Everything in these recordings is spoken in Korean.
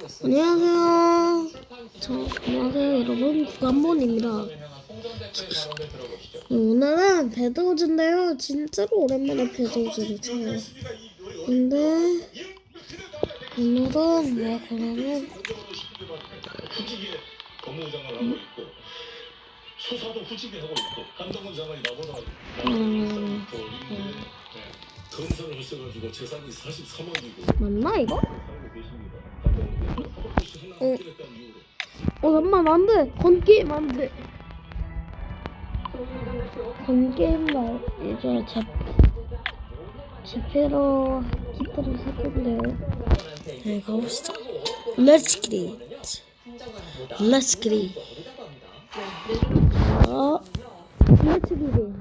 안녕하세요. 안녕하세요 여러분, 구간본입니다. 오늘은 배드워즈인데요. 진짜로 오랜만에 배드워즈를 쳐요. 근데 오늘은 뭐 그러면 수사도 후지게 하고 있고 한동훈 장관이 나보다 검사를 하셔가지고 재산이 43억이고 맞나 이거? 잠깐만, 안돼. 건게임 안돼. 건게임 말 이제 제페로 기타를 살 건데요. 네, 가봅시다. Let's get it. Let's get it. Let's get it.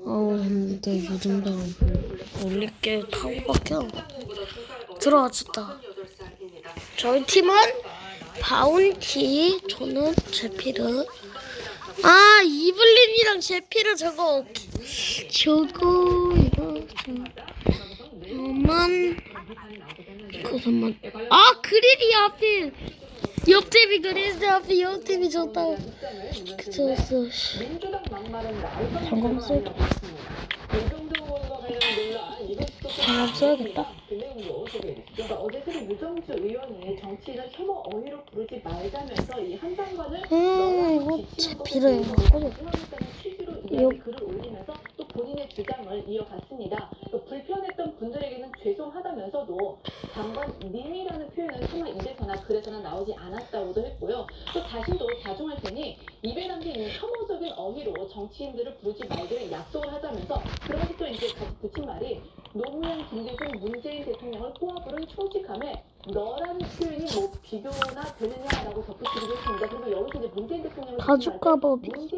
근데 요즘도 올릴 게 타고밖에 안 들어왔었다. 저희 팀은 바운티, 저는 제피르. 이블린이랑 제피르 저거 이거만 그릴이 하필 옆팀이 그릴인데 하필 옆팀이 졌다. 그쳤어. 잠깐만 써야겠다. 어제 그 유정주 의원의 정치인을 혐오 어휘로 부르지 말자면서 이 한 장관을 이거 제피르예요. 취지로 이야기 글을 올리면서 또 본인의 주장을 이어갔습니다. 또 불편했던 분들에게는 죄송하다면서도 장관 님이라는 표현은 차마 입에서나 글에서나 나오지 않았다고도 했고요. 또 자신도 자중할 테니 입에 담긴 이 혐오적인 어휘로 정치인들을 부르지 말기를 약속을 하자면서 그러면서 또 이제 같이 붙인 말이 노무현, 김대중, 문재인 대통령을 꼬아부른 솔직함에 너라는 표현이 뭐 비교나 되느냐라고 덧붙이기도 했습니다. 그리고 여기서 이제 문재인 대통령을 가죽 갑옷 입고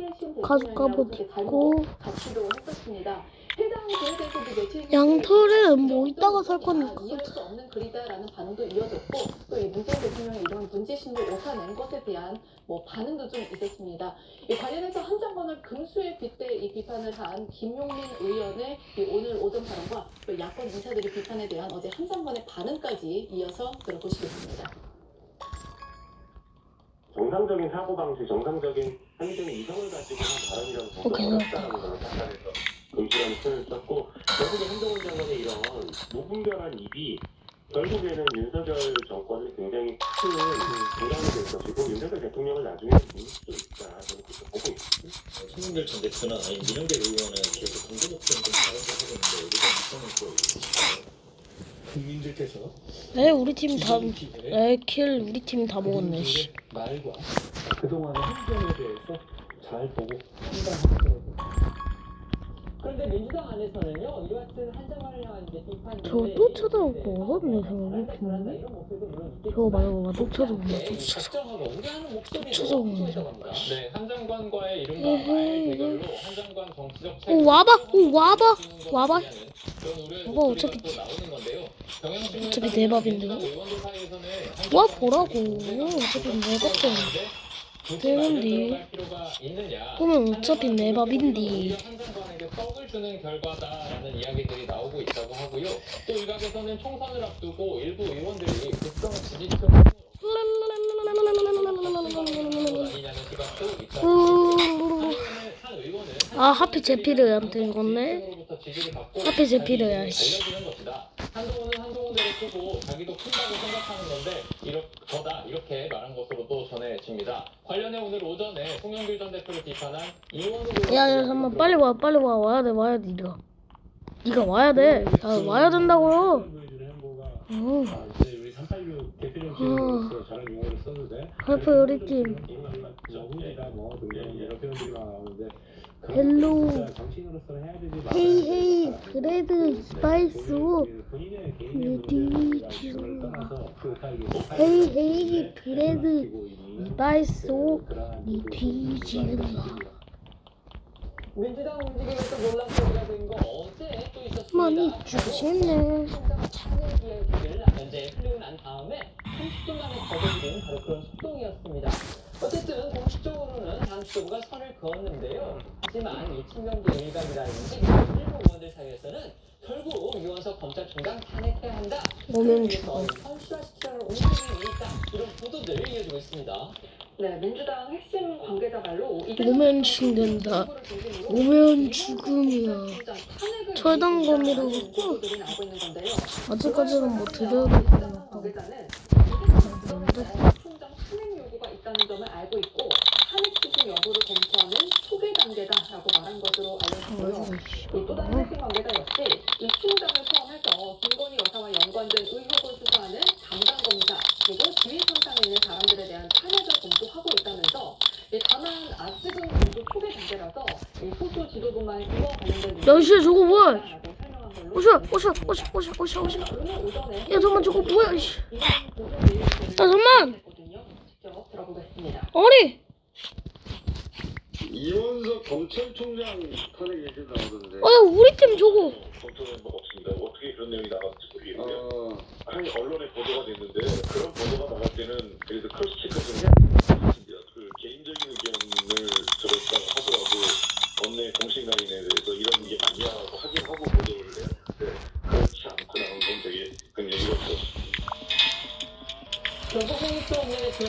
같이도 했었습니다. 해당 글에 대해서 며칠 양털에 뭐 이따가 살 거니까. 이해할 수 없는 글이다라는 반응도 이어졌고 또 이 문재인 대통령의 이런 문제심도 오타낸 것에 대한 뭐 반응도 좀 있었습니다. 이 관련해서 한 장관을 금수에 빗대 이 비판을 한 김용민 의원의 이 오늘 오전 발언과 또 야권 인사들의 비판에 대한 어제 한 장관의 반응까지 이어서 들어보시겠습니다. 정상적인 사고방식, 정상적인 행정의 이성을 가지고 한 발언이라고 보기 어렵다라고 저는 판단해서 금수라는 표현을 썼고 결국에 한동훈 장관의 이런 무분별한 입이 결국에는 윤석열 정권을 굉장히 큰 부담이 될 것이고 윤석열 대통령을 나중에 죽일 수도 있다. 저는 그렇게 보고 있습니다. 송영길 전 대표나 민영대 의원은 계속 공개 목표는 좀 다르게 하고 있는데 여기서 입장을 보여주시죠. 국민들께서 우리 팀 다 우리 팀 다 먹었네. 씨. 말과 그동안의 행정에 대해서 잘 보고 판단하도록. 그런데 민주당 안에서는요, 이 같은 한 장관을 향한 이제 비판이 저또 찾아오고 어딨네 저거. 저거 말고 또 찾아오고 네, 한 장관과의 이른바 말 대결로 한 장관 정치적 와봐. 이거 어차피 내 밥인데. 와 보라고. 어차피 내 밥도 되는데. 그러면 어차피 내 밥인데. 한 장관에게 떡을 주는 결과다라는 이야기들이 나오고 있다고 하고요. 또 일각에서는 총선을 앞두고 일부 의원들이 국정 지지층 하필 제피르한테 이건네. 하필 제피르야. 씨. 한동훈은 한동훈대로 크고 자기도 큰다고 생각하는 건데 이렇게 말한 것으로 또 전해집니다. 관련해 오늘 오전에 송영길 전 대표를 비판한 이원우 야 잠깐만 빨리 와 와야 돼 네가 와야 돼. 와야 된다고요. 우리 386 대표님 지금 저런 용어를 써도 돼? 할프 우리 팀. 여러 표현들이 나오는데 헬로 정치인으로서는 해야 되지 헤이 브레드 스파이스 헤이 브레드 스파이스 니티지은가 민주당 움직임에서 논란거리가 된 거 어제 또 있었습니다. 많이 주시네. 현재 풀리고 난 다음에 30분 만에 거듭된 바로 그런 속동이었습니다. 어쨌든 공식적으로는 당 지도부가 선을 그었는데요. 하지만 이 친명계 일각이라든지 일부 의원들 사이에서는 결국 유원석 검찰총장 탄핵해야 한다. 오면 죽어. 현실화시키려는 움직임이 이런 보도들 이어지고 있습니다. 네, 민주당 핵심 관계자 말로 오면 죽는다. 오면 죽음이야. 철당검이라고 했고 아직까지는 뭐 드려야 될 건 없다고. 관계자는 총장 탄핵 요구가 있다는 점을 알고 있고 탄핵 추진 여부를 검토하는 초기 단계다라고 말한 것으로 알려졌고요. 또 다른 핵심 관계자 역시 이 총장을 포함해서 김건희 여사와 연관된 의혹을 수사하는 담당 검사 그리고 지휘 선상에 있는 사람들에 대한 탄핵을 검토하고 있다면서 다만 아직은 검토 초기 단계라서 소수 지도부만 이와 관련된 야, 씨, 저거 뭐야? 라고 설명한 걸로 오셔. 오늘 오전에 야, 잠깐만, 저거 뭐야, 씨. 이런 보도 내용들을 잠깐만. 직접 들어보겠습니다. 아니, 이원석 검찰총장 탄핵 얘기 나오던데. 우리 팀 저거. 검토된 바가 없습니다. 어떻게 그런 내용이 나갔는지 모르겠고요. 한 언론에 보도가 됐는데 그런 보도가 나갈 때는 그래서 크로스 체크 좀 해야 됩니다. 그 개인적인 의견을 들었다고 하더라도 원내 공식라인에 대해서 이런 게 맞냐고 확인하고 보도를 해야 되는데 그렇지 않고 나온 건 되게 굉장히 어렵습니다.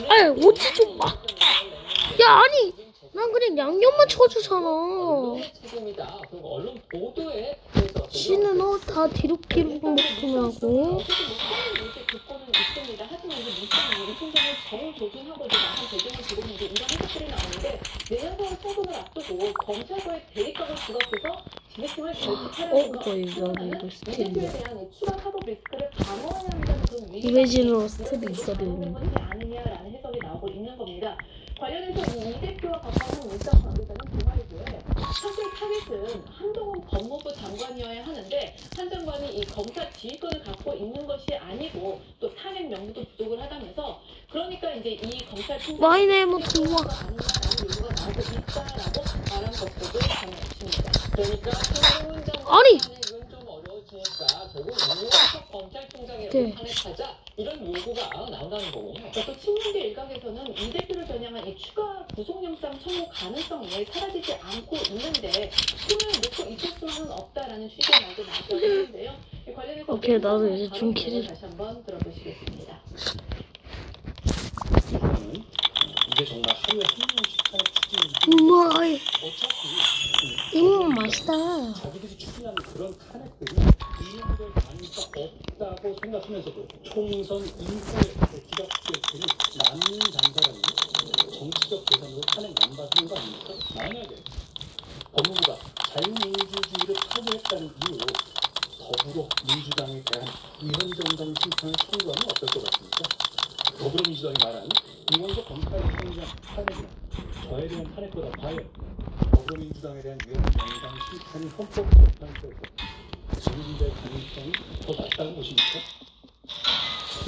아니, 오지 좀 마. 야, 아니, 난 그냥 양념만 쳐주잖아. 책임이다. 그리고 언론 보도에 대해서 씨는 다 뒤룩뒤룩 먹으라고. 조건은 있습니다. 하지만 이제 문제는 이 총장을 정조준하고 나한 배경을 두고 있는 이런 해석들이 나오는데 내년선 총선을 앞두고 검찰과의 대립각을 부각해서 지지층을 결집하려는 이거 이 스텝이야. 대표에 대한 추가 사법 리스크를 방어해야 한다는 그런 이매진으로 스텝이 있어야 되는데. 것이 아니냐라는 해석이 나오고 있는 겁니다. 관련해서 이 대표와 가까운 민주당 관계자는 그 말이고요. 사실 타겟은 한동훈 법무부 장관이어야 하는데 한 장관이 이 검사 지휘권을 갖고 있는 것이 아니고 또 탄핵 명분도 부족을 하다면서 그러니까 이제 이 검찰총장 마이네임은 좋아. 아니냐라는 요구가 나오고 있다라고 말한 것들도 전해졌습니다. 그러니까 한동훈 장관 아니! 탄핵은 좀 어려워지니까 결국 이원석 검찰총장이라고 네. 탄핵하자 이런 요구가 나온다는 거군요. 또 친문계 일각에서는 이 대표를 겨냥한 이 추가 구속영장 청구 가능성이 사라지지 않고 있는데 손을 놓고 있을 수만은 없다라는 취지의 말도 나왔다고 하는데요. 이 관련해서 오케이, 나도 이제 좀 기대. 다시 한번 들어보시겠습니다. 이게 정말 하루에 한 명씩 탄핵 추진이 우와, 어차피 이거 맛있다. 자기들이 추진하는 그런 탄핵들이 이용될 가능성이 없다고 생각하면서도 총선 이후에 기각될 많은 장사람이 정치적 계산으로 탄핵 안 받는 거 아닙니까? 만약에 법무부가 자유민주주의를 파괴했다는 이유로 더불어 민주당에 대한 위헌정당 신청을 청구하면 어떨 것 같습니까? 더불어민주당이 말한 이원석 검찰총장 탄핵이나 저에 대한 탄핵보다 과연 더불어민주당에 대한 위헌정당 신청이 헌법 재판소에서 진행될 가능성이 더 낮다고 보십니까?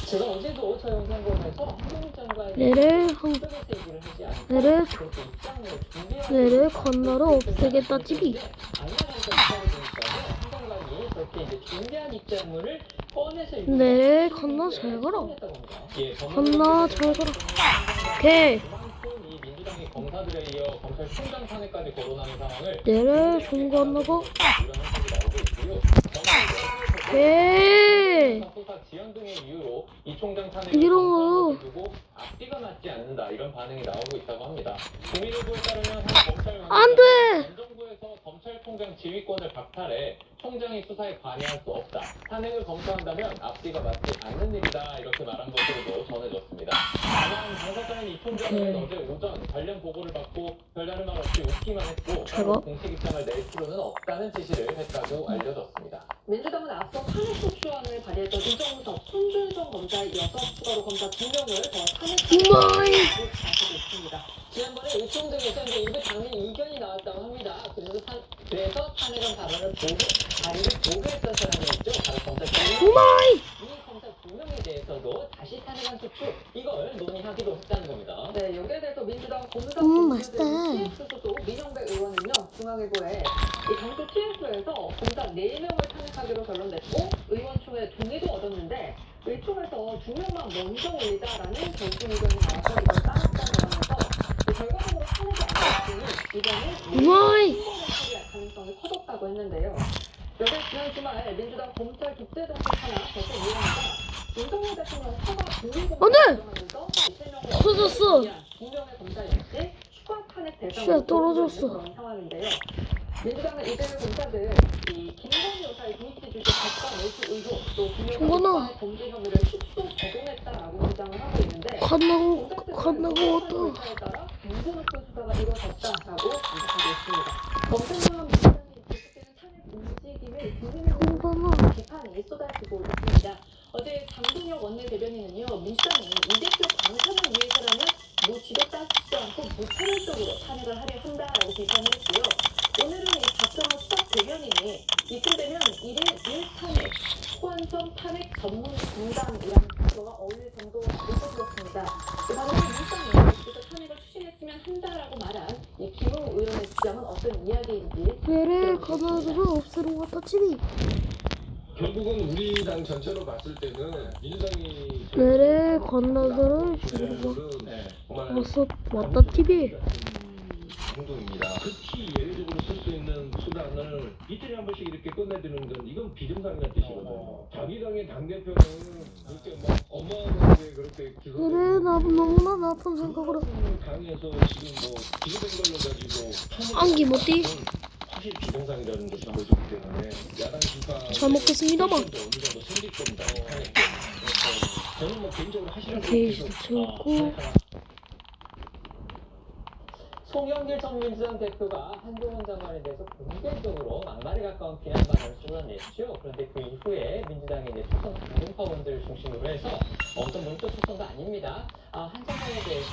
제가 어제도 저 영상 보면서 한동훈 장관이 얘를 속에서 얘기를 하지 않고 얘를 그렇게 입장을 준비하고 얘를 건너러 없애겠다 집이. 한동훈이 그렇게 이제 준비한 입장문을 꺼내서 얘를 건너 잘 가라. 건너 잘 가라. 오케이. 그만큼 이 민주당이 검사들에 이어 검찰총장 탄핵까지 거론하는 상황을 얘를 좀 건너고. 이런 해석이 나오고 있고요. 오케이. 수사 지연 등의 이유로 이 총장 탄핵을 이런 검사하고 두고 앞뒤가 맞지 않는다 이런 반응이 나오고 있다고 합니다. 국민의힘에 따르면 한 검찰 안 돼. 전 정부에서 검찰총장 지휘권을 박탈해 총장이 수사에 관여할 수 없다. 탄핵을 검토한다면 앞뒤가 맞지 않는 일이다 이렇게 말한 것으로도 전해졌습니다. 다만 당사자인 이 총장은 어제 오전 관련 보고를 받고 별다른 말 없이 웃기만 했고 제가? 공식 입장을 낼 필요는 없다는 지시를 했다고 알려졌습니다. 민주당은 앞서 탄핵 소추안을 발의했던 이정석, 손준성 검사에 이어서 추가로 검사 2명을 더 탄핵하고 있습니다. 지난번에 의총 등에서 이제 일부 당민 의견이 나왔다고 합니다. 그래서 탄핵안 발언을 발의를 보류했던 사람이 있죠. 바로 검사 2명. 이 검사 2명에 대해서도 다시 탄핵안 소추 이걸 논의하기로 했다는 겁니다. 네, 여기에 대해서 민주당 검사 맛있다. TF 소속 민영배 의원은요, 중앙일보에 이 당초 TF에서 검사 4명을 탄핵하기로 결론냈고 의원총회 동의도 얻었는데 의총에서 2명만 먼저 올리자라는 결심 의견이 나와서 이걸 따랐다고 하면서 결과적으로 탄핵이 안 됐으니 이번에 처리할 가능성이 커졌다고 했는데요. 여기에 지난 주말 민주당 검찰 국제정책 하나 대표위원회가 윤석열 대통령 사과 공개공개를 하면서 없어졌어. 두 명의 검사 역시 추가 탄핵 대상으로 진짜 떨어졌어. 그런 상황인데요. 민주당은 이재명 검사들 이 김건희 여사의 도이치 주식 가짜 매수 의혹 또 정건아. 김건희 범죄 혐의를 축소 적용했다라고 주장을 하고 있는데 간다고 검찰 왔다. 에 따라 무죄 높은 수사가 이루어졌다라고 지적하고 있습니다. 검찰과 민주당이 계속되는 탄핵 움직임을 정건아. 비판이 쏟아지고 있습니다. 어제 장동혁 원내대변인은요, 민주당이 이 대표 방탄을 위해서라면 지도 따지지 않고 무차별적으로 탄핵을 하려 한다라고 비판을 했고요. 오늘은 이 박정호 수석 대변인이 이쯤 되면 1일 1탄핵, 소환성 탄핵 전문 공단이라는 단어가 어울릴 정도로 높아졌습니다. 방금 민주당이 그래서 탄핵을 추진했으면 한다라고 말한 이 김웅 의원의 주장은 어떤 이야기인지 내래 가나들을 없애는 것 같지. 결국은 우리 당 전체로 봤을 때는 민주당이 내래 건너들을 죽이는 거. 정말 왔다 TV. 행동입니다. 특히 예외적으로 쓸 수 있는 수단을 이틀에 한 번씩 이렇게 끝내드는 건 이건 비정상이라는 뜻이거든요. 자기 당의 당대표는 그렇게 막 어마어마하게 그렇게 그래 나 너무나 나쁜 생각으로. 당에서 지금 뭐 기소된 걸로 가지고 안기 못디. 사실 비정상이라는 것이 보여지기 때문에 야당 심판 잘 먹겠습니다만. 어느 정도 생길 겁니다. 저는 뭐 개인적으로 하시는 게이지 좋고. 송영길 전 민주당 대표가 한동훈 장관에 대해서 공개적으로 막말에 가까운 비난만을 쏟아냈죠. 그런데 그 이후에 민주당이 이제 초선 강경파원들 중심으로 해서 어떤 문자 초선도 아닙니다. 한 장관에 대해서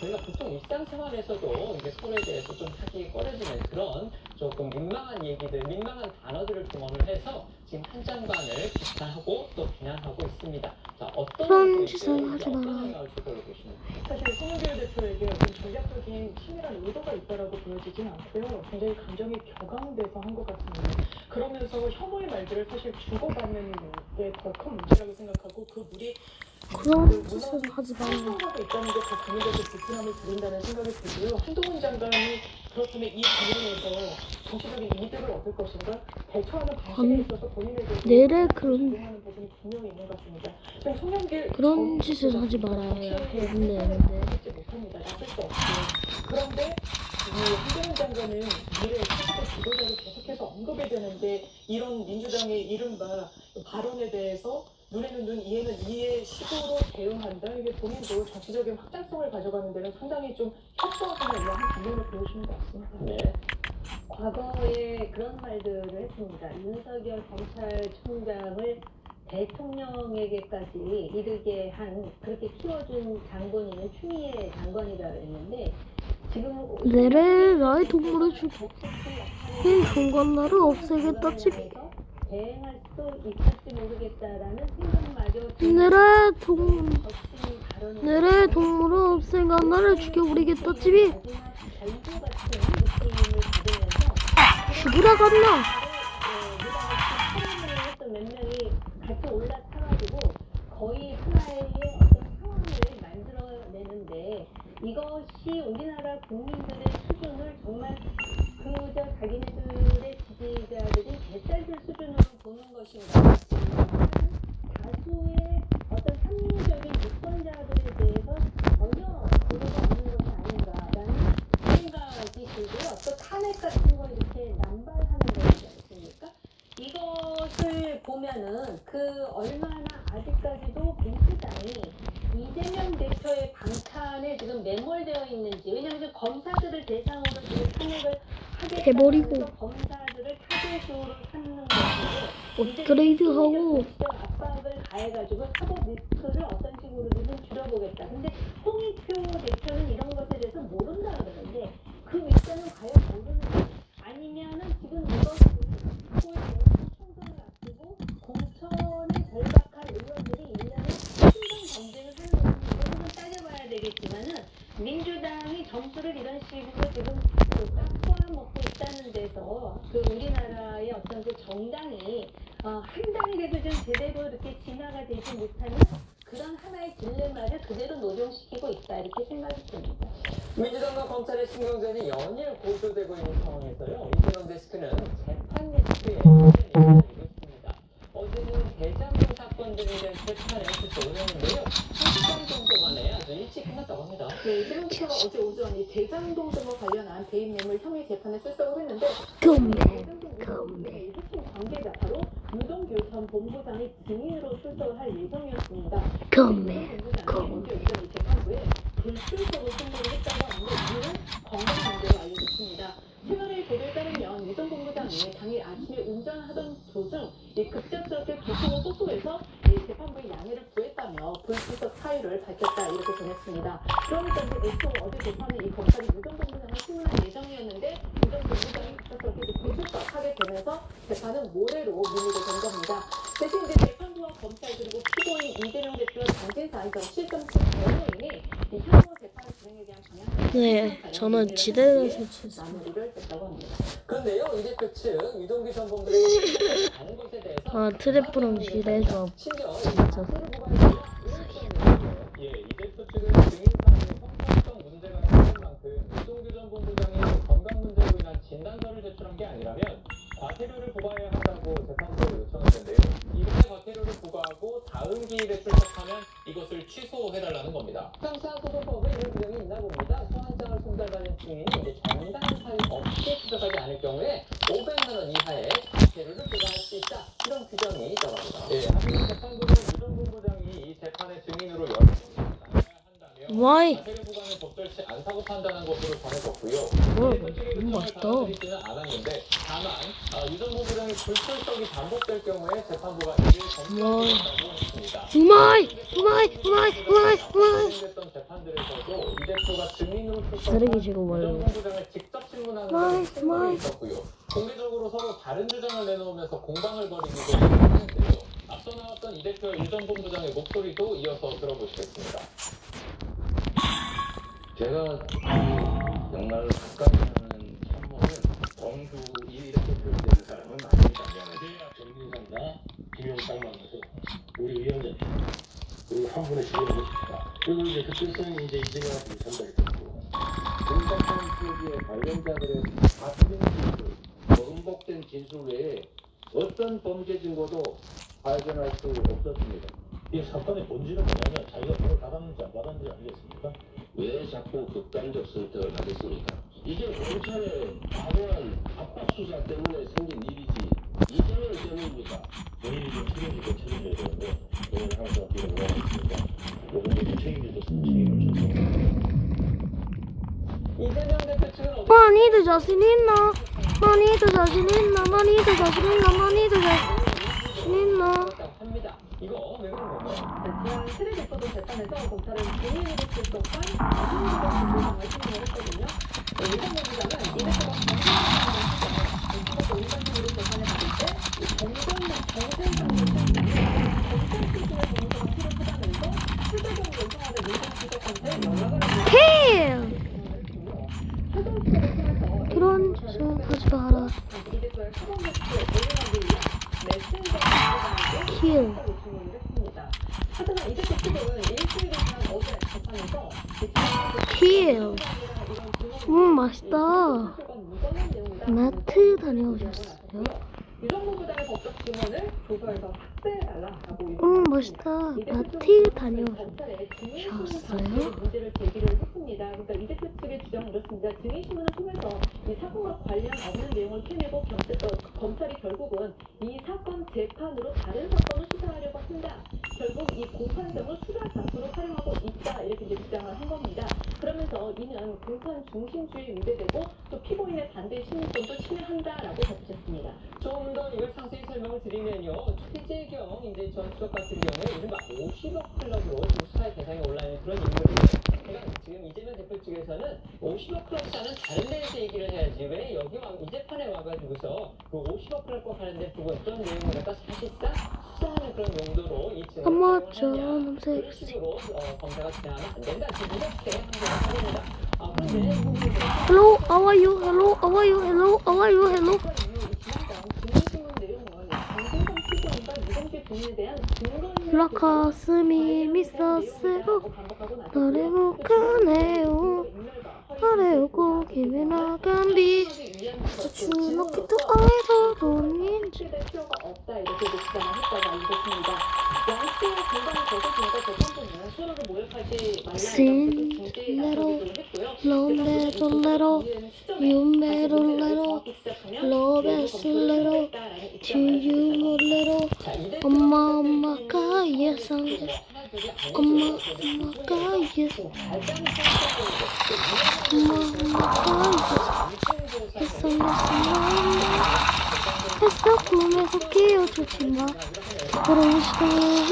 저희가 보통 일상생활에서도 이게 서로에 대해서 좀 사기 꺼려지는 그런 조금 민망한 얘기들, 민망한 단어들을 동원을 해서 지금 한 장관을 비판하고 또 비난하고 있습니다. 자, 그런 짓을 하지 마. 사실 송영길 대표에게 전략적인 치밀한 의도가 있다라고 보여지진 않고요. 굉장히 감정이 격앙돼서 한 것 같습니다. 그러면서 혐오의 말들을 사실 주고받는 게 더 큰 문제라고 생각하고 그 물이 그런 짓을 하지 마. 성과가 있다는 게 더 국민들에게 불편함을 드린다는 생각이 들고요. 한동훈 장관이 그렇다면 이 관련해서 정치적인 이득을 얻을 것인가? 대처하는 방식에 있어서 본인에게 내래 그런 하는 부분이 분명히 있는 것 같습니다. 지금 송영길 그런 짓을 하지 말아야 했는데. 하지 못합니다. 나쁠 수 없고요. 그런데 이 한동훈 장관은 미래의 차기적 지도자를 계속해서 언급이 되는데 이런 민주당의 이른바 발언에 대해서 눈에는 눈, 이에는 이의 식으로 대응한다. 이게 본인도 정치적인 확장성을 가져가는 데는 상당히 좀 협소하거나 이런 장면을 보여주는 것 같습니다. 네. 과거에 그런 말들을 했습니다. 윤석열 검찰총장을 대통령에게까지 이르게 한 그렇게 키워준 장본인은 추미애 장관이라고 했는데 지금 내래 나의 동물을 죽여. 이 중간나를 없애겠다 TV. 대행할 수 있을지 모르겠다라는 생각마저 내래 동물을 없애가 나를 죽여버리겠다 TV. 전주 같은 느낌을 받으면서 죽으라 갔나. 했던 몇 명이 같이 올라타가지고 거의 하나의 어떤 상황을 만들어내는데 이것이 우리나라 국민들의 수준을 정말 그저 자기네들의 지지자들이 개딸들 수준으로 보는 것인가. 다수의 어떤 합리적인 유권자들에 대해서 전혀 고려가 없는 것이 아닌가라는 생각이 들고요. 또 탄핵 같은 걸 이렇게 남발하는 거지 않습니까? 이것을 보면은 그 얼마나 아직까지도 민주당이 이재명 대표의 방탄에 지금 매몰되어 있는지. 왜냐하면 지금 검사들을 대상으로 지금 탄핵을 해버리고. 하겠다면서 검사들을 타겟으로 삼는 것이고 업그레이드하고. 압박을 가해가지고 사법 리스크를 어떤 식으로든 줄여보겠다. 근데 홍익표 대표는 이런 것에 대해서 모른다 그러는데 그 윗선은 과연 모르는지 아니면은 지금 이것으로 총선을 앞두고 공천에 절박한 의원들이 1년에 신경 경쟁을 하는 것은 이것은 따져봐야 되겠지만은 민주당이 점수를 이런 식으로 지금 깎아먹고 있다는 데서 그 우리나라의 어떤 그 정당이 한 단계도 좀 제대로 이렇게 진화가 되지 못하는 그런 하나의 딜레마를 그대로 노정시키고 있다 이렇게 생각이 듭니다. 민주당과 검찰의 신경전이 연일 고조되고 있는 상황에서요. 이재명 데스크는 재판 리스크에 기다리고 있습니다. 어제는 대장동 사건 등에 대한 재판에 그때 오셨는데요. 1시간 정도 만에 아주 일찍 해놨다고 합니다. 네, 이재명 지사가 어제 오전 이 대장동 등과 관련한 대인 뇌물 혐의 재판에 출석을 했는데 대장동 의혹의 핵심 관계자 바로 유동규 전 본부장이 증인으로 출석을 할 예정이었습니다. 유동 본부장이 어제 오전 이 재판부에 불출석을 선고를 했다고 하는데 이유는 건강 문제로 알려졌습니다. 최근의 보도에 따르면 유동 본부장이 당일 아침에 운전하던 도중 급작스럽게 교통을 호소해서 재판부에 양해를 구했다며 불출석 사유를 밝혔다 이렇게 전했습니다. 그러니까 이제 애초 어제 재판에 이 검찰이 유동 본부장을 신문할 예정이었는데 유동 본부장이 급작스럽게 불출석하게 되면서 재판은 모레로 미루게 된 겁니다. 대신 이제 재판부와 검찰 그리고 피고인 이재명 대표와 장진사 이전 실정특 변호인이 이 향후 재판 진행에 대한 방향 네, 저는 지대를 설치했습니다. 마무리를 했다고 합니다. 그런데요, 이 대표 측 유동규 전 본부장이 가는 것에 대해서 트리플은 지대에서 심지어 진짜 예, 이 대표 측은 증인사항에 형평성 문제가 생긴 만큼 유동규 전 본부장이 건강 문제로 인한 진단서를 제출한 게 아니라면 과태료를 부과해야 한다고 재판부에 요청했는데요. 이번에 과태료를 부과하고 다음 기일에 출석하면 이것을 취소해달라는 겁니다. 형사소송법에 이런 규정이 있나 봅니다. 소환장을 송달받은 증인이 이제 정당한 사유 없이 출석하지 않을 경우에 500만 원 이하의 과태료를 부과할 수 있다. 이런 규정이 있다고 합니다. 예, 하지만 재판부는 유동 본부장이 이 재판의 증인으로 여러 번 나와야 한다며 와이. 과태료 부과는 적절치 않다고 판단한 것으로 전해졌고요. 너무 맛있다. 받아들이지는 않았는데 다만 유동 본부장이 불출석이 반복될 경우에 재판부가 이를 검토하겠다고 했습니다. 우마이. 진행됐던 재판들에서도 이 대표가 증인으로 쓰레기 지금 출석한 와요. 유동 본부장을 직접 신문하는 신문이 있었고요. 공개적으로 서로 다른 주장을 내놓으면서 공방을 벌이기도 했는데요. 앞서 나왔던 이 대표와 유 전 본부장의 목소리도 이어서 들어보시겠습니다. 제가 정말 가까이 하는 참모는 정주 이렇게 표현되는 사람은 맞습니다. 이제야 정진상과 김영딱 만나서 우리 위원장님 그리고 한 분의 지원하고 싶다. 그리고 이제 그 뜻은 이제 이재명한테 전달이 됐고 공작한 표기의 관련자들의 바뀐 진술, 번복된 진술 외에 어떤 범죄 증거도 발견할 수 없었습니다. 이 사건의 본질은 뭐냐면 자기가 돈을 받았는지 안 받았는지 알겠습니까? 왜 자꾸 극단적 선택을 하겠습니까? 이게 검찰의 과도한 압박 수사 때문에 생긴 일이지 이재명 때문입니까? 본인이 좀 책임지고 책임져야 되는데 오늘 항상 뒤로 올라가겠습니다. 모든 것도 책임져줬으면 책임을 졌습니다. 이재명 대표 측은 어제 많이도 자신 있나? 많이도 자신 있나? 많이도 자신 있나? 많이도 자신 있나? 합니다. 이거 왜 그런 거예요? 지난 7일 있었던 재판에서 검찰은 증인으로 출석한 이재명 본부장을 신문을 했거든요. 이재명 본부장은 이 대표가 정상적으로 일반적으로 재판에 받을 때 정정상 검찰 출신의 변호사가 필요하다면서 수재경 요청하는 민정 수석한테 연락을 힐! 최종 수석을 통해서 그런 짓 하지 마라. 이 대표의 사법 매체에 대응하기 위한 메신저 공개방에게 힐. 요청을 했습니다. 하지만 이 대표 측은 일주일이 지난 어제 재판에서 힐. 맛있다. 마트 다녀오셨어요? 유정 본부장의 법적 증언을 조사해서 확대해달라고 맛있다. 마트 다녀오셨어요? 문제를 제기를 했습니다. 그러니까 이 대표 측의 주장은 이렇습니다. 증인신문을 통해서 이 사건과 관련 없는 내용을 캐내고 검찰이 결국은 이 사건 재판으로 다른 사건을 수사하려고 한다. 결국 이 공판장을 수사 장소로 활용하고 있다. 이렇게 이제 주장을 한 겁니다. 그러면서 이는 공판 중심주의 위배되고 또 피고인의 반대 심리권도 침해한다라고 덧붙였습니다. 좀 더 이걸 상세히 설명을 드리면요. 최재경 이제 전 수석 같은 경우에 이른바 50억 클럽으로 지금 수사의 대상에 올라있는 그런 인물이에요. 그러니까 지금 이재명 대표 측에서는 50억 클럽과는 다른 데에서 얘기를 해야지 왜 여기 이 재판에 와가지고서 그 50억 클럽과 관련된 부분 어떤 내용을 갖다 사실상 수사하는 그런 용도로 이 증언을 사용하냐 그런 식으로 검사가 진행하면 안 된다. 지금 이렇게 항변을 하게 됩니다. 그런데 Hello, how are you? Hello, how are you? Hello, how are you? Hello. 가슴이 미소스로 너를 묵하네요. 아래오고 김이 나간 비 주먹기도 아이도 돈인지 없다 이렇게 주장을 했다고 알려졌습니다. 양씨의 공방이 계속되니까 재판부는 서로를 모욕할 하지 말라 Sin, 이렇게 좀 중재에 나서기도 했고요. little, little, you made a little, love is a little, to you a little. 엄마, 엄마가 예상, 엄마, 엄마가 예상, 엄마, 엄마가 예상, 했어 꿈에서 끼어주지마, 그런 시간이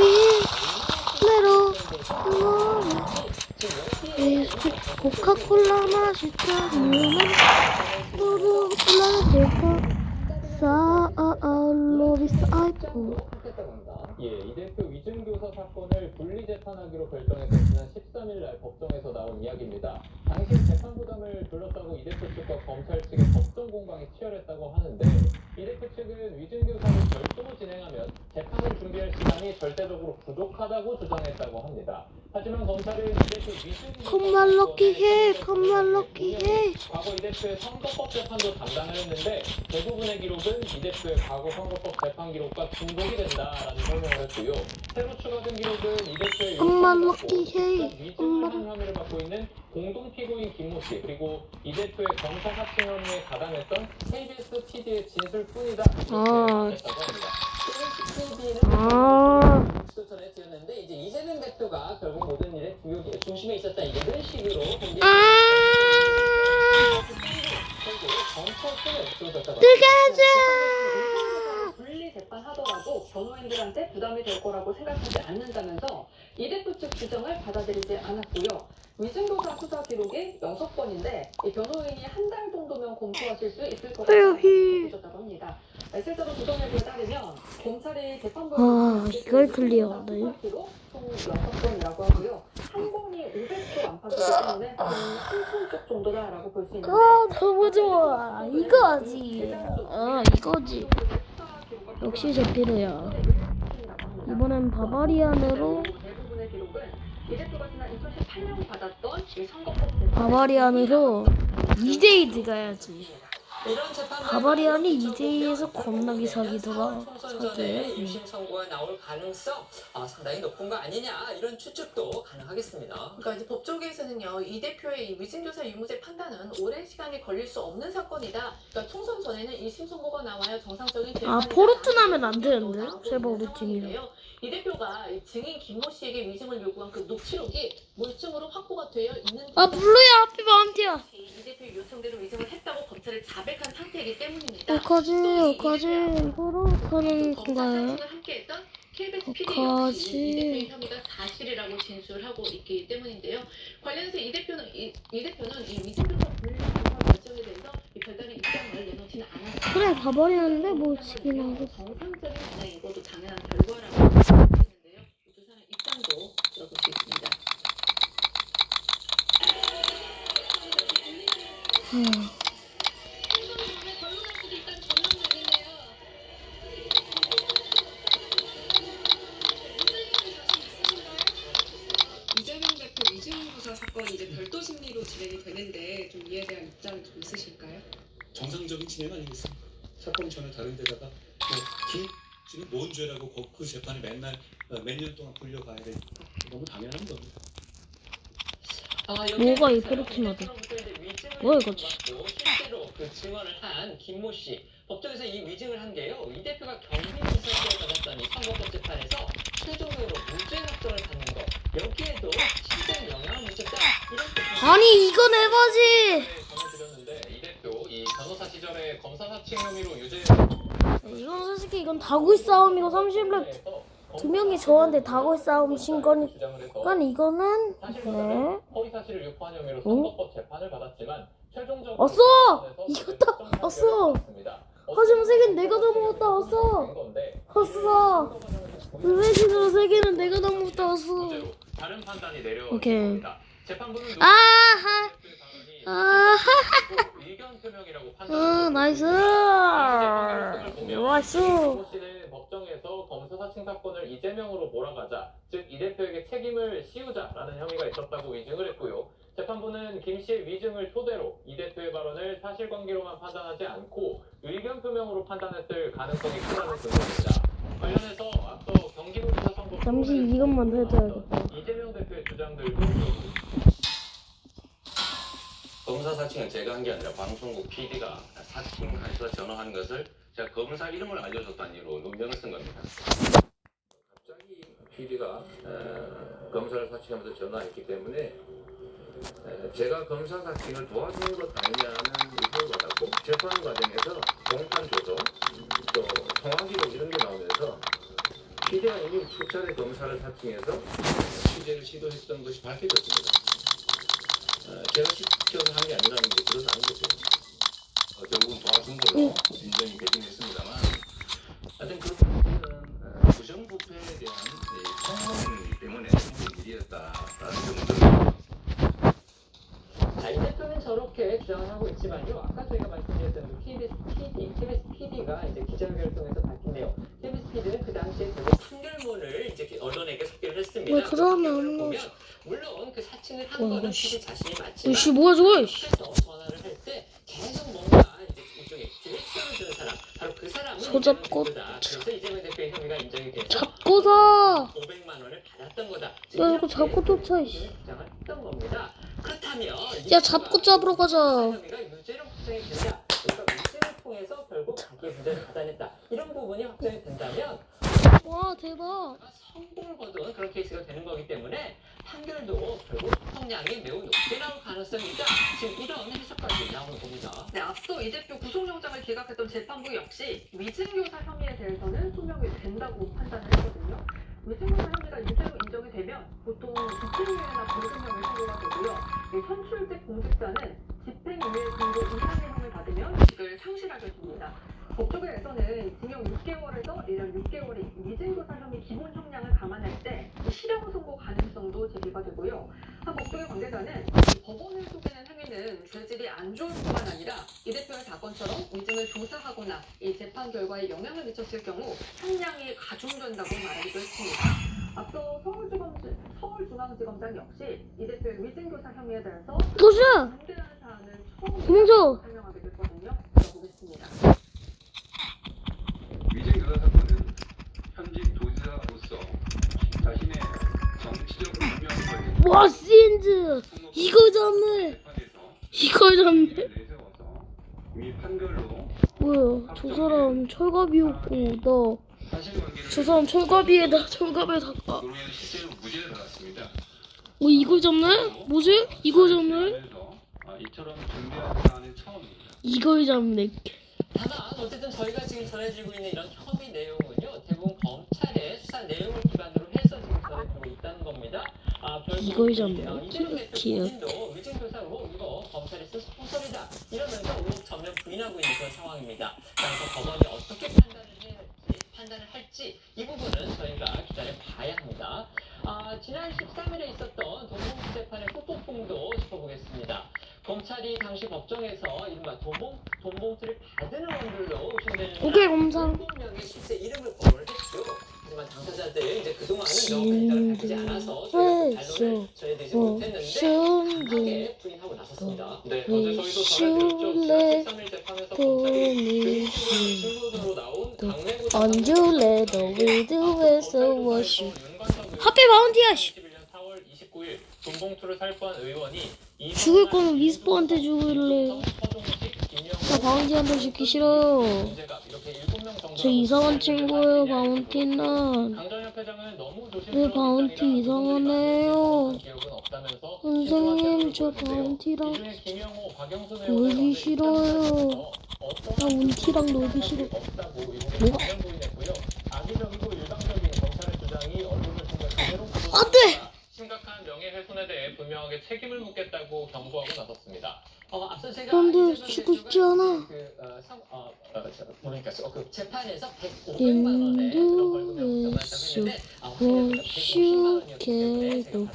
little, love. 코카콜라 맛있다면 너도 올라갈까 사로비스 아이폰. 예, 이 대표 위증교사 사건을 분리 재판하기로 결정해서 지난 13일 날 법정에서 나온 이야기입니다. 당시 재판 부담을 둘러싸고 이 대표 측과 검찰 측의 법정 공방이 치열했다고 하는데 이 대표 측은 위증교사를 별도로 진행하면 재판을 준비할 시간이 절대적으로 부족하다고 주장했다고 합니다. 하지만 검찰은 이 대표 위증교사 컴말 럭키해, 컴말 럭키해. 과거 이 대표의 선거법 재판도 담당을 했는데 대부분의 기록은 이 대표의 과거 선거법 재판 기록과 중복이 된다라는 설명을 했고요. 새로 추가된 기록은 이 대표의 컴말 위증을 럭키해. 한 혐의를 받고 있는 공동 피고인 김모 씨 그리고 이 대표의 검사 사칭 혐의에 가담했던 KBS PD의 진술뿐이다 이렇게 했다고 합니다. KBS는 전해드렸는데 이제 이재명 대표가 결국 모든 일의 중심에 있었다 이런 식으로 분리 재판하더라도 변호인들한테 부담이 될 거라고 생각하지 않는다면서 이 대표 측 주장을 받아들이지 않았고요. 위증교사 수사 기록이 6건인데 이 변호인이 한 달 정도면 검토하실 수 있을 거라고 보셨다고 합니다. 실제로 조정일보에 따르면 검찰이 재판부에 이걸 클리어하네. 수사 기록 총 6건이라고 하고요. 한 건이 500조 안팎이기 때문에 한 3,000쪽 정도다라고 볼 수 있는데 너무 좋아. 이거지. 이거지. 역시 제피르야. 이번엔 바바리안으로 이데이드 가야지. 바바리안이 이데이에서 겁나게 사기더라. 사기에. 유심 선고가 나올 가능성 상당히 높은 거 아니냐 이런 추측도 가능하겠습니다. 그러니까 이제 법조계에서는요 이 대표의 이 위증교사 유무죄 판단은 오랜 시간이 걸릴 수 없는 사건이다. 그러니까 총선 전에는 1심 선고가 나와야 정상적인 포르투 나면 안 되는데? 제발 우리 팀이랑. 이 대표가 증인 김모 씨에게 위증을 요구한 그 녹취록이 물증으로 확보가 되어 있는. 블루야 하피 마운티야. 이 대표의 요청대로 위증을 했다고 검찰에 자백한 상태이기 때문입니다. 어카지 이거로 하는 건가요? 함께했던 KBS PD 역시 이 대표의 혐의가 사실이라고 진술하고 있기 때문인데요. 관련해서 이 대표는 이 위증교사 분리 조사 결정에 대해서 별다른 입장을 내놓지는 않았습니다. 그래 봐버리는데 뭐 지긴 하고. 정상적인 반응이고도 당연한 결과라고 보이는데요. 두 사람 입장도 들어볼 수 있습니다. 이재명 대표 위증교사 사건이 이제 별도 심리로 진행이 되는데 좀 이에 대한 입장이 좀 있으실까요? 정상적인 진행 아니겠습니까? 사건이 전혀 다른 데다가 김씨는 뭔 죄라고 그 재판에 맨날 몇 년 동안 불려가야 돼. 너무 당연한 겁니다. 뭐가 이 포르투나다. 뭐야 이거 실제로 그 증언을 한 김모 씨 법정에서 이 위증을 한 게요. 이 대표가 경비 수사를 받았더니 선거법 재판에서 최종적으로 무죄 확정을 받는 거 여기에도 실제 영향을 미쳤다. 아니 이건 에바지. 전해드렸는데 이 대표 이 변호사 시절에 검사 사칭 혐의로 유죄. 이건 솔직히 이건 다구이 싸움이고 30렙 2명이 저한테 다구이 싸움 친 거니까 이거는 네. 허위 사실을 유포한 혐의로 선거법 재판을 받았지만 최종적으로 왔어! 이겼다! 왔어! 하지만 세계는 내가 다 먹었다 왔어! 왔어! 의외식으로 세계는 내가 다 먹었다 왔어. 다른 판단이 내려온 오케이. 겁니다. 재판부는 의견 표명이라고 판단했고 나이스! 나이스! 김모 씨는 법정에서 검사 사칭 사건을 이재명으로 몰아가자, 즉 이 대표에게 책임을 씌우자라는 혐의가 있었다고 위증을 했고요. 재판부는 김 씨의 위증을 토대로 이 대표의 발언을 사실관계로만 판단하지 않고 의견 표명으로 판단했을 가능성이 크다는 근거입니다. 관련해서 앞서 경기도지사 선거 잠시 이것만 해줘야겠다. 이재명 대표의 주장들도 검사 사칭은 제가 한 게 아니라 방송국 PD가 사칭해서 전화한 것을 제가 검사 이름을 알려줬다는 이유로 논명을 쓴 겁니다. 갑자기 PD가 검사를 사칭하면서 전화했기 때문에 제가 검사 사칭을 도와준 것 아니냐는 의혹을 받았고 재판 과정에서 공판 조서 또 통화 기록 이런 게 나오면서 PD가 이미 수차례 검사를 사칭해서 취재를 시도했던 것이 밝혀졌습니다. 제가 시켜서 한 게 아니라는 게 드러나는 거죠. 결국은 도와준 걸로 인정이 되긴 했습니다만 하여튼 그 부분은 부정부패에 대한 청문이기 때문에 생긴 일이었다라는 점을 자, 이 대표는 저렇게 주장을 하고 있지만요. 아까 저희가 말씀드렸던 그 KBS PD가 이제 기자회견을 통해서 밝힌 내용. KBS PD는 그 당시에 결국 판결문을 이제 언론에게 소개를 했습니다. 왜 그러면 보면 물론 그 사칭을 한 거는 PD 자신이 맞지만 이씨 뭐야 저거? 그래서 전화를 할 때 계속 뭔가 이제 일종의 디렉션을 주는 사람, 바로 그 사람은 손잡고 그래서 이재명 대표의 혐의가 인정이 돼서 잡고서 500만 원을 받았던 거다. 야 이거 잡고 쫓아 이씨. 주장을 했던 겁니다. 그렇다면 야 잡고 잡으러 가자. 혐의가 유죄로 확정이 된다. 그러니까 유죄를 통해서 결국 자기의 무죄를 받아냈다. 이런 부분이 확정이 된다면 와 대박. 성공을 거둔 그런 케이스가 되는 거기 때문에 판결도 결국 형량이 매우 높게 나올 가능성이 있다. 지금 이런 해석까지 나오는 겁니다. 네, 앞서 이 대표 구속영장을 기각했던 재판부 역시 위증교사 혐의에 대해서는 소명이 된다고 판단을 했거든요. 위증교사 혐의가 유죄로 인정이 되면 보통 집행유예나 벌금형을 선고가 되고요. 선출직 공직자는 집행유예 정도 이상의 형을 받으면 직을 상실하게 됩니다. 법조계에서는 징역 6개월에서 1년 6개월의 위증교사 혐의 기본 형량을 감안할 때 실형 선고 가능성도 제기가 되고요. 한 법조계 관계자는 법원을 속이는 행위는 죄질이 안 좋을 뿐만 아니라 이 대표의 사건처럼 위증을 조사하거나 이 재판 결과에 영향을 미쳤을 경우 형량이 가중된다고 말하기도 했습니다. 앞서 서울중앙지검장 역시 이 대표의 위증교사 혐의에 대해서 보자. 반대하는 사안을 처음 공조. 설명하게 됐거든요. 들어보겠습니다. 위증교사 사건은 현직 도지사로서 자신의 정치적 분명성을 와 신즈 이거 잡네. 이걸 잡네. 내세워서 이 판결로 뭐야 저 사람 철갑이었고 사실관계를 저 사람 철갑이에다 철갑에 닦아. 그러면 실제로 무죄를 받았습니다. 이걸 잡네? 뭐지? 이걸 잡네? 하면서 이처럼 중대한 사안은 처음입니다. 이걸 잡네. 다만 어쨌든 저희가 지금 전해지고 있는 이런 혐의 내용은요. 대부분 검찰의 수사 내용을 기반으로 해서 지금 전해지고 있다는 겁니다. 이걸 잡네. 이재명 대표 귀여워. 본인도 위증교사로 이거 검찰이 쓴 소설이다 이러면서 의혹 전면 부인하고 있는 그런 상황입니다. 그래서 법원이 어떻게 판단을 할지 이 부분은 저희가 기다려 봐야 합니다. 지난 13일에 있었던 돈봉투 재판의 후폭풍도 짚어보겠습니다. 검찰이 당시 법정에서 이른바 돈봉투를 받은 원들로 의심되는 오케이 검사. 7명의 실제 이름을 거론을 했죠. 하지만 당사자들 이제 그동안은 명백하게 밝히지 않아서 저희가 반론을 전해드리지 못했는데 강하게 부인하고 나섰습니다. 네, 어제 저희도 전해드렸죠. 지난 13일 재판에서 검찰이 증거으로 나온 강내구 언줄레도 위드에서 워시 하필 바운티야 씨. 2021년 4월 29일 돈봉투를 살포한 의원이 죽을 거면 위스퍼한테 죽을래. 나 바운티한테 죽기 싫어요. 저 이상한 친구예요 바운티는. 왜 바운티 이상하네요. 선생님 저 바운티랑 놀기 싫어요. 나 운티랑 놀기 싫어. 뭐가? 안돼! 심각한 명예훼손에 대해 분명하게 책임을 묻겠다고 경고하고 나섰습니다. 앞서 제가 그런데 죽고 싶지 않아. 그 재판에서 1,500만 원의 그런 벌금을 결정했는데 슈케도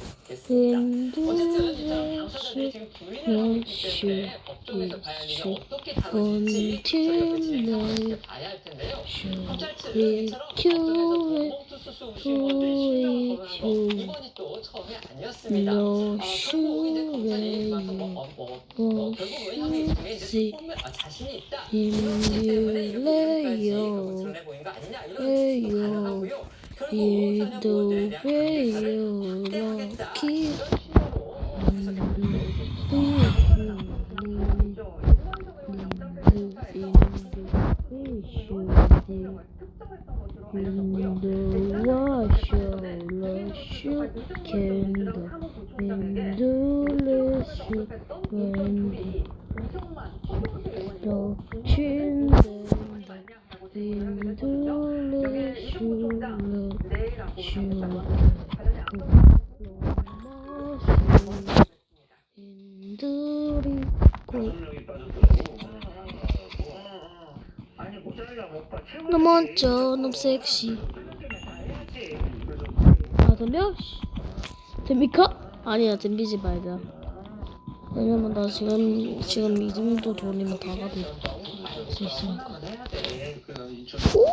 어쨌든 당사자들이 지금 부인을 하고 있기 때문에 법정에서 과연 이게 어떻게 다뤄질지 저희가 그 진행을 봐야 할 텐데요. 검찰 측은 이처럼 법정에서 돈봉투 수수 의심원들이 실명을 거론한 거 이번이 또 처음이 아니었습니다. 결국 이제 검찰이 결국은 형이 등에 이제 자신이 있다 이렇기 때문에 이렇게 지금까지 드러내 보인 거 아니냐 이런 지적도 가능하고요. 결국 전혀 무엇들에 대한 강제 수사를 확대하겠다 이런 신호로 해석해볼 수 있습니다. 너 먼저 너무 섹시. 아 들려? 됩니까? 아니야 덤비지 말자. 왜냐면 나 지금 이 정도 돈이면 다 받을 수 있으니까. 오!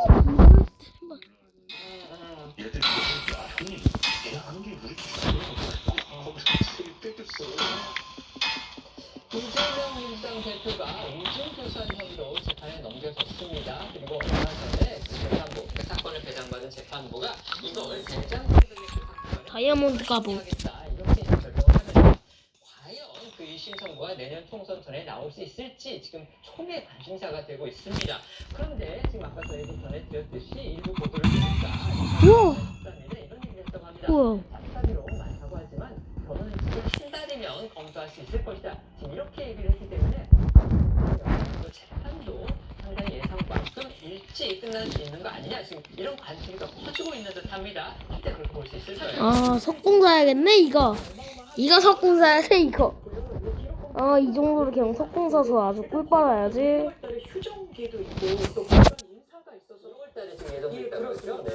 이재명 민주당 대표가 우중교산 혐의로 재판에 넘겨졌습니다. 그리고 얼마 전에 재판부, 사건을 배상받은 재판부가 이걸 대장동등의 다이아몬드 가보. 이렇게 결정을 하면서 과연 그 1심 선고가 내년 총선전에 나올 수 있을지 지금 총의 관심사가 되고 있습니다. 그런데 지금 아까 저희도 전해드렸듯이 일부 보도를 보니까 우와! 이런 얘기를 했다고 합니다. 우와! 사기로 많다고 하지만 저는 지금 한 달이면 검토할 수 있을 것이다. 지금 이렇게 얘기를 했기 때문에 재판도 상당히 예상만큼 일찍 끝날 수 있는 거 아니냐. 지금 이런 관심이 더 커지고 있는 듯합니다. 이때 그렇게 볼 수 있을까요? 아 석궁 사야겠네 이거. 이거 석궁 사야 돼 이거. 아 이 정도로 그냥 석궁 사서 아주 꿀 빨아야지. 6월달에 휴정기도 있고 또 그런 인사가 있어서 6월달에 지금 예정돼 있다고요? 네.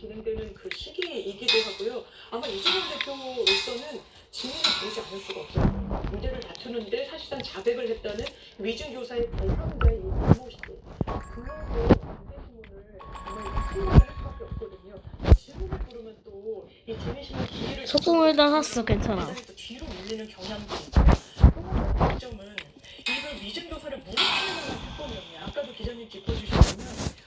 진행되는 그 시기이기도 하고요. 아마 이재명 대표로서는 증인을 부르지 않을 수가 없어요. 문제를 다투는데 사실상 자백을 했다는 위증교사의 발명자의 이모 씨. 그래서 강제신문을 정말 생각을 할 수밖에 없거든요. 증인을 부르면 또 이 재미신문 기회를 석궁을 일단 샀어. 괜찮아. 또 뒤로 밀리는 경향도 있고 또 하나 점은 이걸 위증교사를 무죄할 만한 사건이었네요. 아까도 기자님 짚어주셨지만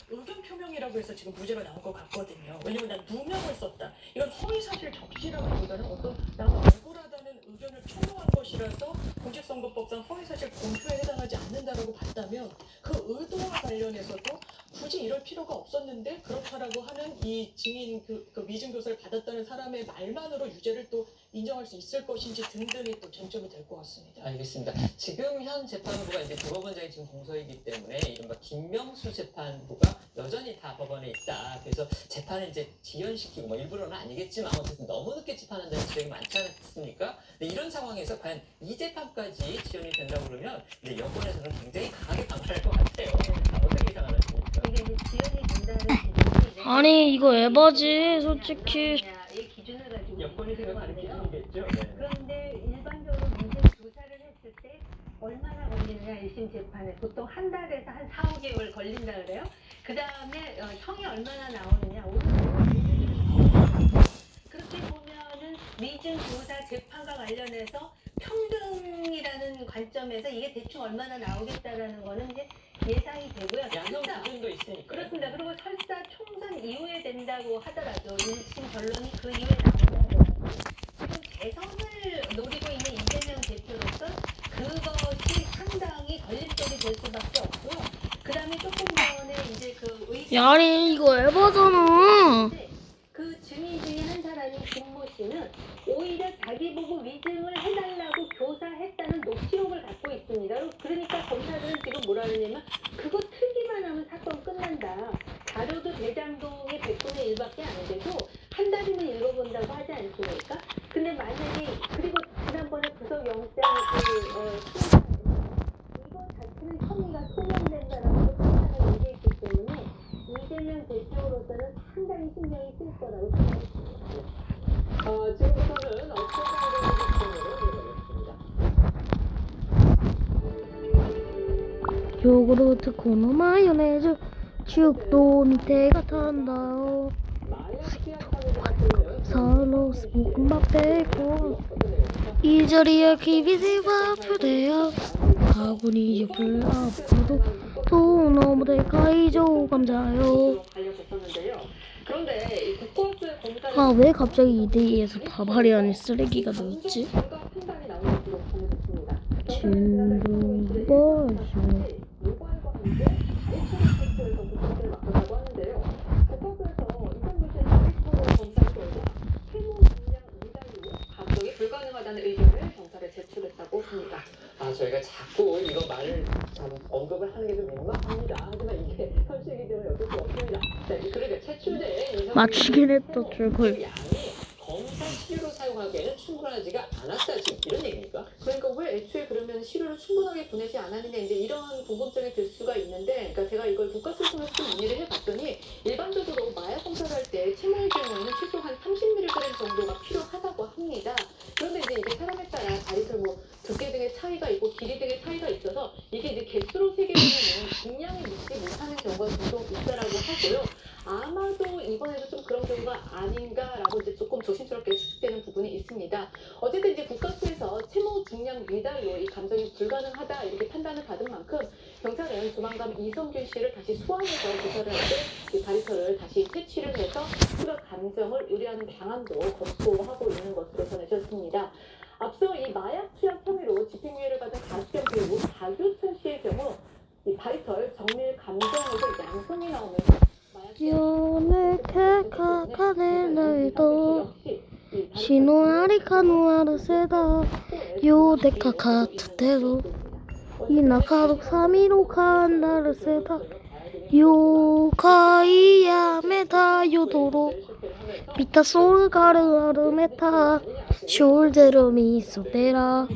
의견 표명이라고 해서 지금 무죄가 나온 것 같거든요. 왜냐면 난 누명을 썼다. 이건 허위사실 적시라기보다는 어떤 나가 억울하다는 의견을 표명한 것이라서 공직선거법상 허위사실 공표에 해당하지 않는다라고 봤다면 그 의도와 관련해서도 굳이 이럴 필요가 없었는데 그렇다라고 하는 이 증인 그 위증교사를 받았다는 사람의 말만으로 유죄를 또 인정할 수 있을 것인지 등등이 또 쟁점이 될 것 같습니다. 알겠습니다. 지금 현 재판부가 이제 대법원장이 지금 공소이기 때문에 이른바 김명수 재판부가 여전히 다 법원에 있다. 그래서 재판을 이제 지연시키고 뭐 일부러는 아니겠지만 어쨌든 너무 늦게 재판한다는 지적이 많지 않습니까? 근데 이런 상황에서 과연 이 재판까지 지연이 된다고 그러면 이제 여권에서는 굉장히 강하게 반발할 것 같아요. 어떻게 예상하십니까? 이게 이제 지연이 된다는 기준이 아니 이거 에바지 솔직히. 이 기준을 가지고 여권이 생각하는 기준이겠죠. 네. 그런데 일반적으로 민생 조사를 했을 때 얼마나 걸리느냐 1심 재판에 보통 한 달에서 한 4, 5개월 걸린다 그래요. 그 다음에 형이 얼마나 나오느냐 그렇게 보면은 미증 조사 재판과 관련해서 평등이라는 관점에서 이게 대충 얼마나 나오겠다라는 거는 이제 예상이 되고요. 양형 기준도 있으니까. 그렇습니다. 그리고 설사 총선 이후에 된다고 하더라도 1심 결론이 그 이후에 나온다고 지금 대선을 노리고 있는 이재명 대표로서 그것이 상당히 걸림돌이 될 수밖에 없고요. 그 다음에 조금 전에 이제 그 야니 이거 에바잖아. 그 증인 중에 한 사람인 김모 씨는 오히려 자기 보고 위증을 해달라고 교사했다는 녹취록을 갖고 있습니다. 그러니까 검사들은 지금 뭐라 그러냐면 그거 틀기만 하면 사건 끝난다. 자료도 대장동의 100분의 1밖에 안 되고 한 달이면 읽어본다고 하지 않습니까? 근데 만약에 그리고 지난번에 구속영장 이거 자체는 혐의가 소명된다라고 판단을 얘기했기 때문에 이재명 대표로서는 상당히 신경이 쓸 거라고 생각합니다. 지금부터는 최강의 집중으로 이어가겠습니다. 요구르트 코너 마요네즈 축도 밑에가 탄다. 마약 시약 사회가 서로 볶음밥 되고 이 자리에 기비지가 부대요 바구니 옆을 앞으로 또 너무 대가이죠 감자요. 그런데 이 국고수 검사를 아 왜 갑자기 2대2에서 바바리 안에 쓰레기가 나왔지? 결과 판단이 나온 것으로 전해졌습니다. 진동벌쇼 요구안과 함께 자리처리 테스트에서 국가를 맡았다고 하는데요. 국가에서 이상도시의 자리처리 검사 결과 세무 중량 미달로 감독이 불가능하다는 의견을 경찰에 제출했다고 합니다. 저희가 자꾸 이거 말을 참 언급을 하는 게 좀 민망합니다. 하지만 이게 현실이기 때문에 어쩔 수 없습니다. 그러니까 채출된 맞추긴 했다 줄걸. 양이 검사 시료로 사용하기에는 충분하지가 않았다 지금 이런 얘기입니까? 그러니까 왜 애초에 그러면 시료를 충분하게 보내지 않았느냐 이제 이런 궁금증이 들 수가 있는데, 그러니까 제가 이걸 국가수송에서 좀 문의를 해봤더니 일반적으로 마약 검사를 할 때 채모의 경우에는 최소 한 30mg 정도가 필요하다고 합니다. 그런데 이제 사람에 따라 다리털 뭐 두께 등의 차이가 있고 길이 등의 차이가 있어서 이게 이제 개수로 세개보면은 중량이 믿지 못하는 경우가 종종 있다라고 하고요. 아마도 이번에도 좀 그런 경우가 아닌가라고 이제 조금 조심스럽게 추측되는 부분이 있습니다. 어쨌든 이제 국가수에서 채모 중량 미달로 이 감정이 불가능하다 이렇게 판단을 받은 만큼 경찰은 조만간 이성균 씨를 다시 소환해서 조사를 할 때 이 다리털을 다시 채취를 해서 추가 감정을 의뢰하는 방안도 검토하고 있는 것으로 전해졌습니다. 앞서 이 마약 투약 혐의로 집행유예를 받은 가수경 배우 박유천 씨의 경우 이 다리털 정밀 감정에서 양성이 나오면서 연애 캐카카네 너희도 시노아리카노아르 세다 요데카 카트테로 이나카도 사미로 칸다르 세다 요카이야 메타 요도로 미타 솔가르 아르메타 숄데르 미소데라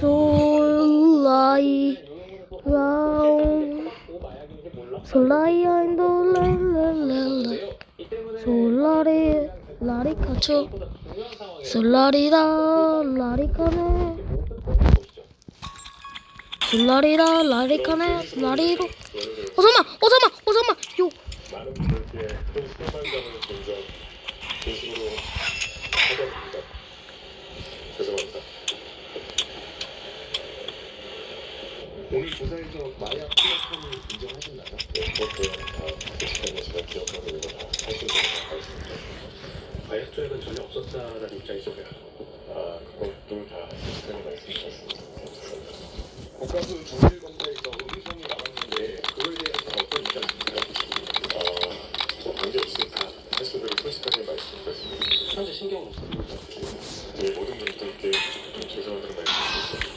솔라이 라옹 솔라이아 인도랄랄랄라 솔라리 라리카초 솔라리다 라리카네 솔라리다 라리카네 라리로 잠깐만 요 많은 분들께 큰 생활감을 본점 진심으로 사과드립니다. 죄송합니다. 오늘 조사에서 마약 투약 혐의 인정하셨나요? 네, 그것도 다 솔직하게 제가 기억하고 있는 거다 말씀드립니다. 마약 투약은 전혀 없었다라는 입장이신가요? 그것도 다 솔직하게 말씀드렸습니다. 국가수 정밀검사에서 음성이 나왔는데 그거에 대해서 어떤 입장이십니까? 관계없이 다 사실대로 솔직하게 말씀드렸습니다. 현재 신경은 없습니다. 모든 분들께 좀 죄송하다는 말씀드렸습니다.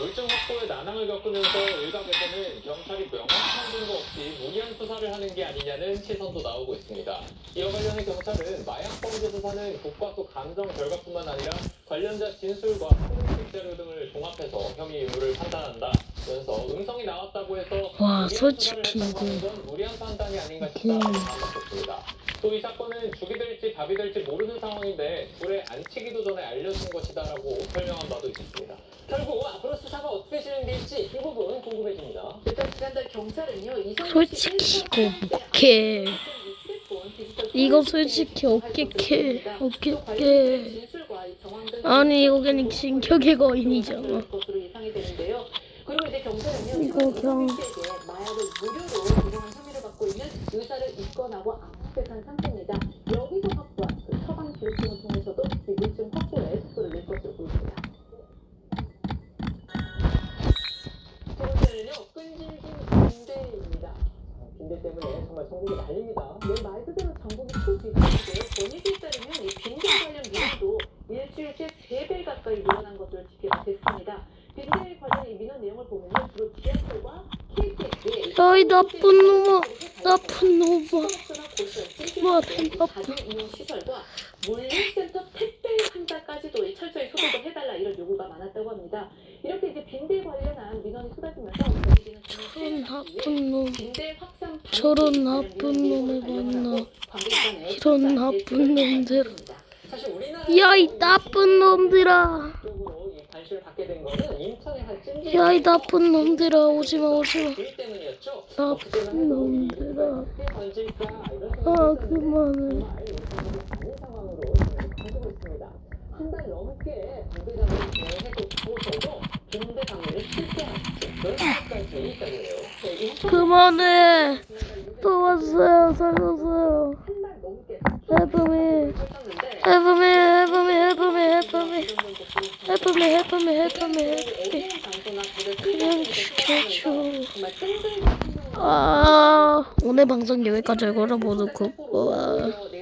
물증 확보에 난항을 겪으면서 일각에서는 경찰이 명확한 증거 없이 무리한 수사를 하는 게 아니냐는 시선도 나오고 있습니다. 이와 관련해 경찰은 마약 범죄 수사는 국과수 감정 결과뿐만 아니라 관련자 진술과 포렌식 자료 등을 종합해서 혐의 유무를 판단한다면서 음성이 나왔다고 해서 와, 솔직히 이거 무리한 판단이 아닌가 싶다고 반박했습니다. 또 이 사건은 죽이 될지 밥이 될지 모르는 상황인데 불에 안 치기도 전에 알려준 것이다라고 설명한 바도 있습니다. 결국 앞으로 수사가 어떻게 진행될지 이 부분 궁금해집니다. 일단 지난달 경찰은요 솔직히 이거 못해. 이거 솔직히 어깨캐 아니 이거 그냥 진격의 거인이잖아. 그리고 이제 경찰은요 이거 그냥 마약을 무료로 제공한 혐의를 받고 있는 의사를 입건하고 압수한 상태입니다. 여기서 확보한 그 처방 기록증을 통해서도 이 물증 확보에 속도를 낼 것으로 보입니다. 두 번째는요, 끈질긴 빈대입니다. 빈대 때문에 정말 전국이 난립니다. 네, 말 그대로 전국이 초비상인데요. 권익에 따르면 이 빈대 관련 민원도 일주일째 3배 가까이 늘어난 것으로 집계가 됐습니다. 빈대 관련 이 민원 내용을 보면 주로 지하철과 KTX, 너희 나쁜 놈아, 나쁜 놈아, 가정 이용 시설과 물류센터 택배 상자까지도 철저히 소독을 해달라 이런 요구가 많았다고 합니다. 이렇게 이제 빈대 관련한 민원이 쏟아지면서 저런 나쁜 놈, 빈대 확산 저런 나쁜 놈을 만나, 이런 나쁜 놈들, 사실 우리나라 야 이 나쁜 놈들아. 쪽으로 이 관심이 관심을 받게 된 거는 인터넷 한 찜질. 야, 이 나쁜 놈들아, 오지마. 일 때문이었죠. 나쁜 놈들아. 던질까 이런 아, 그만해. 정말 우리 아닌 상황으로 지금 가지고 있습니다. 한 달 넘게 공대장을 진행해놓고서도 공대 방문을 실패하셨죠. 그런 생각까지 있다고 해요. 그만해. 또 왔어요. 살려줘요. 한달 넘게 Help me. 하셨는데 Help me. 어려운 장소나 길을 그냥 생각하면서 죽여줘. 정말 뜬금없는 오늘 방송 여기까지 걸어보도록. 와.